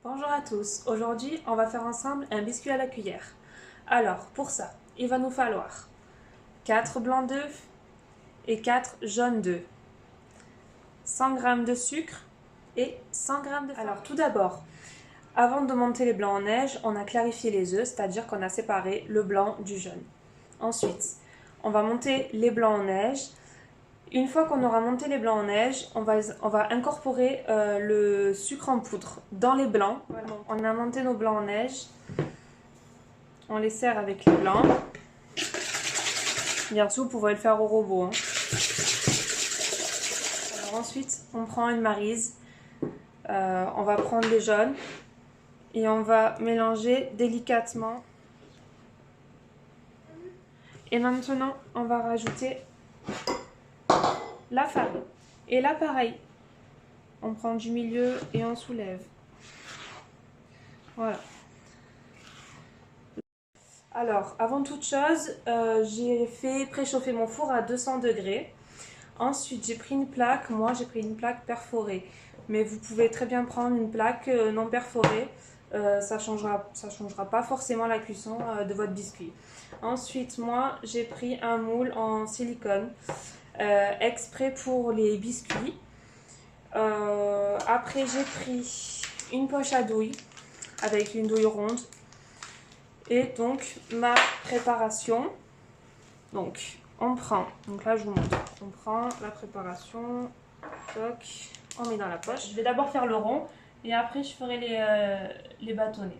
Bonjour à tous, aujourd'hui on va faire ensemble un biscuit à la cuillère. Alors pour ça, il va nous falloir 4 blancs d'œufs et 4 jaunes d'œufs, 100 g de sucre et 100 g de farine. Alors tout d'abord, avant de monter les blancs en neige, on a clarifié les œufs, c'est-à-dire qu'on a séparé le blanc du jaune. Ensuite, on va monter les blancs en neige. Une fois qu'on aura monté les blancs en neige, on va incorporer le sucre en poudre dans les blancs. Voilà. On a monté nos blancs en neige. On les sert avec les blancs. Bien sûr, vous pouvez le faire au robot. Hein. Alors ensuite, on prend une maryse. On va prendre les jaunes. Et on va mélanger délicatement. Et maintenant, on va rajouter la farine. Et là, pareil, on prend du milieu et on soulève. Voilà. Alors, avant toute chose, j'ai fait préchauffer mon four à 200 degrés. Ensuite, j'ai pris une plaque. Moi, j'ai pris une plaque perforée. Mais vous pouvez très bien prendre une plaque non perforée. Ça changera pas forcément la cuisson de votre biscuit. Ensuite, moi, j'ai pris un moule en silicone. Exprès pour les biscuits. Après j'ai pris une poche à douille avec une douille ronde et donc ma préparation. Donc on prend, donc là je vous montre, on prend la préparation, toc, on met dans la poche. Je vais d'abord faire le rond et après je ferai les bâtonnets.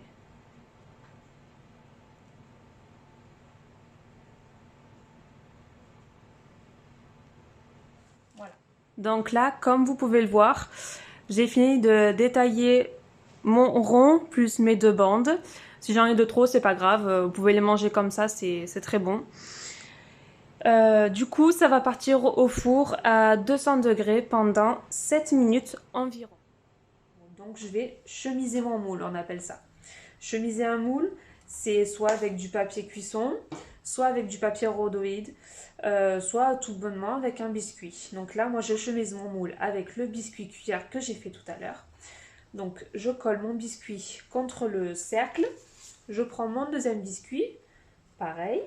Voilà. Donc là, comme vous pouvez le voir, j'ai fini de détailler mon rond plus mes deux bandes. Si j'en ai de trop, c'est pas grave, vous pouvez les manger comme ça, c'est très bon. Du coup, ça va partir au four à 200 degrés pendant 7 minutes environ. Donc je vais chemiser mon moule, on appelle ça. Chemiser un moule, c'est soit avec du papier cuisson, soit avec du papier rhodoïde, soit tout bonnement avec un biscuit. Donc là, moi, je chemise mon moule avec le biscuit cuillère que j'ai fait tout à l'heure. Donc, je colle mon biscuit contre le cercle. Je prends mon deuxième biscuit, pareil.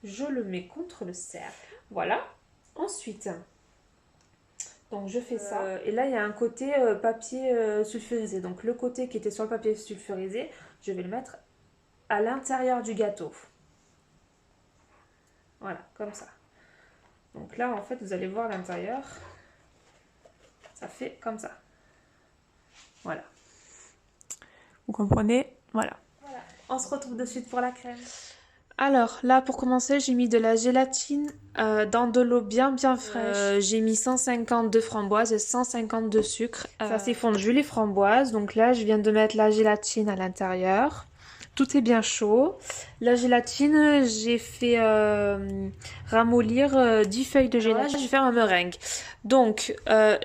Je le mets contre le cercle. Voilà. Ensuite, donc je fais ça. Et là, il y a un côté papier sulfurisé. Donc, le côté qui était sur le papier sulfurisé, je vais le mettre à l'intérieur du gâteau. Voilà, comme ça. Donc là, en fait, vous allez voir l'intérieur. Ça fait comme ça. Voilà. Vous comprenez? Voilà. On se retrouve de suite pour la crème. Alors là, pour commencer, j'ai mis de la gélatine dans de l'eau bien fraîche. J'ai mis 150 de framboises et 150 de sucre. Ça s'est fondu les framboises. Donc là, je viens de mettre la gélatine à l'intérieur. Tout est bien chaud. La gélatine, j'ai fait ramollir 10 feuilles de gélatine. Là, je vais faire un meringue. Donc,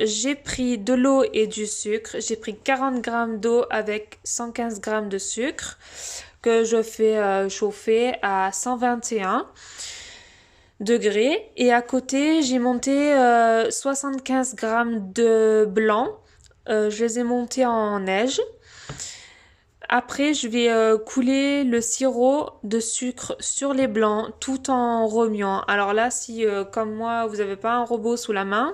j'ai pris de l'eau et du sucre. J'ai pris 40 g d'eau avec 115 g de sucre que je fais chauffer à 121 degrés. Et à côté, j'ai monté 75 g de blanc. Je les ai montés en neige. Après, je vais couler le sirop de sucre sur les blancs tout en remuant. Alors là, si comme moi, vous n'avez pas un robot sous la main,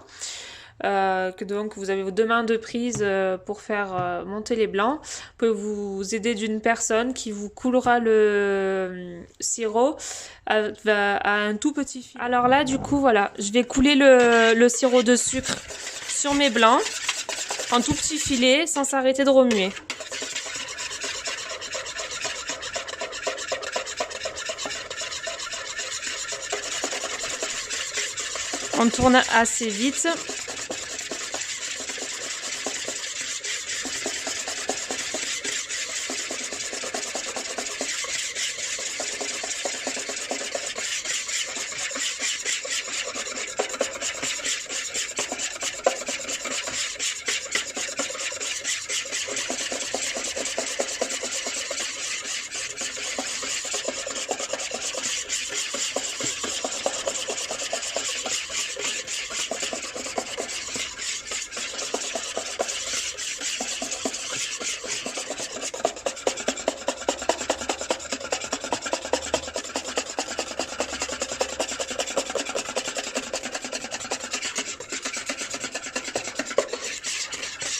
que donc vous avez vos deux mains de prise pour faire monter les blancs, vous pouvez vous aider d'une personne qui vous coulera le sirop à un tout petit fil. Alors là, du coup, voilà, je vais couler le sirop de sucre sur mes blancs en tout petit filet sans s'arrêter de remuer. On tourne assez vite.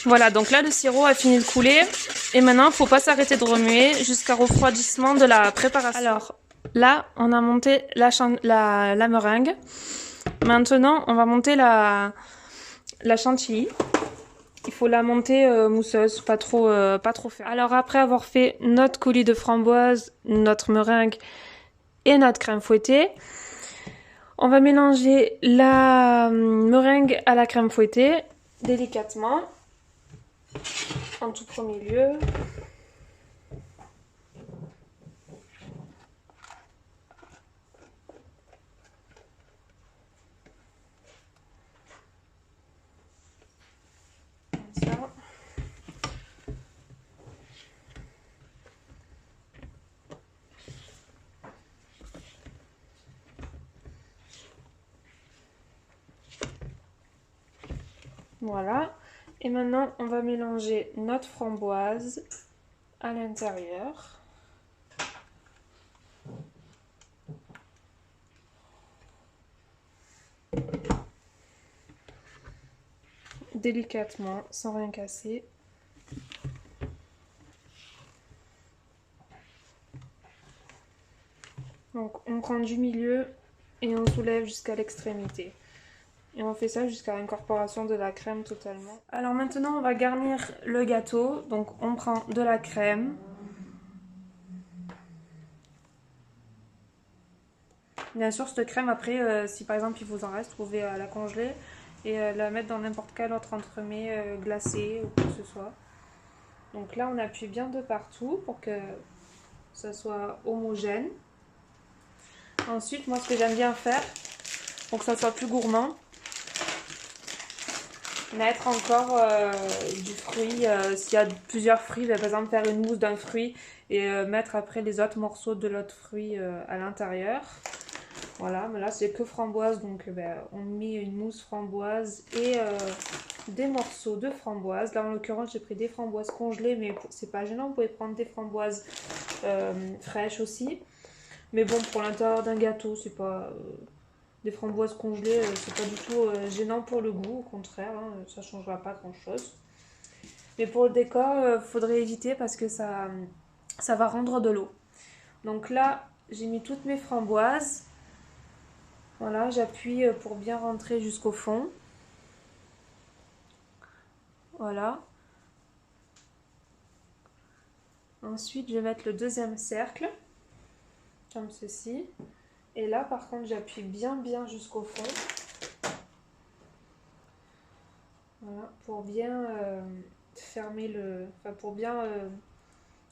Voilà, donc là le sirop a fini de couler et maintenant il faut pas s'arrêter de remuer jusqu'à refroidissement de la préparation. Alors là on a monté la meringue. Maintenant on va monter la chantilly. Il faut la monter mousseuse, pas trop ferme. Alors après avoir fait notre coulis de framboise, notre meringue et notre crème fouettée, on va mélanger la meringue à la crème fouettée délicatement. En tout premier lieu. Comme ça. Voilà. Et maintenant, on va mélanger notre framboise à l'intérieur. Délicatement, sans rien casser. Donc, on prend du milieu et on soulève jusqu'à l'extrémité. Et on fait ça jusqu'à l'incorporation de la crème totalement. Alors maintenant, on va garnir le gâteau. Donc, on prend de la crème. Bien sûr, cette crème, après, si par exemple il vous en reste, vous pouvez la congeler et la mettre dans n'importe quel autre entremets glacé ou quoi que ce soit. Donc là, on appuie bien de partout pour que ça soit homogène. Ensuite, moi, ce que j'aime bien faire, pour que ça soit plus gourmand, mettre encore du fruit. S'il y a plusieurs fruits, par exemple faire une mousse d'un fruit et mettre après les autres morceaux de l'autre fruit à l'intérieur. Voilà, mais là c'est que framboise, donc on met une mousse framboise et des morceaux de framboise. Là en l'occurrence j'ai pris des framboises congelées, mais c'est pas gênant, vous pouvez prendre des framboises fraîches aussi. Mais bon, pour l'intérieur d'un gâteau, c'est pas des framboises congelées, c'est pas du tout gênant pour le goût, au contraire, hein, ça changera pas grand chose. Mais pour le décor, faudrait éviter parce que ça va rendre de l'eau. Donc là, j'ai mis toutes mes framboises. Voilà, j'appuie pour bien rentrer jusqu'au fond. Voilà. Ensuite, je vais mettre le deuxième cercle, comme ceci. Et là, par contre, j'appuie bien jusqu'au fond. Voilà, pour bien fermer enfin pour bien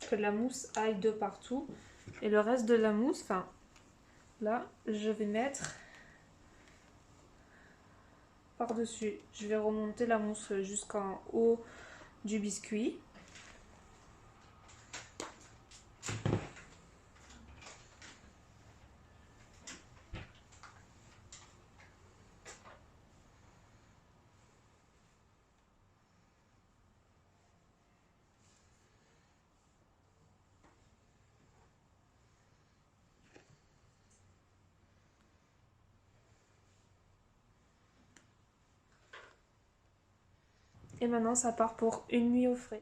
que la mousse aille de partout. Et le reste de la mousse, enfin, là, je vais mettre par-dessus. Je vais remonter la mousse jusqu'en haut du biscuit. Et maintenant, ça part pour une nuit au frais.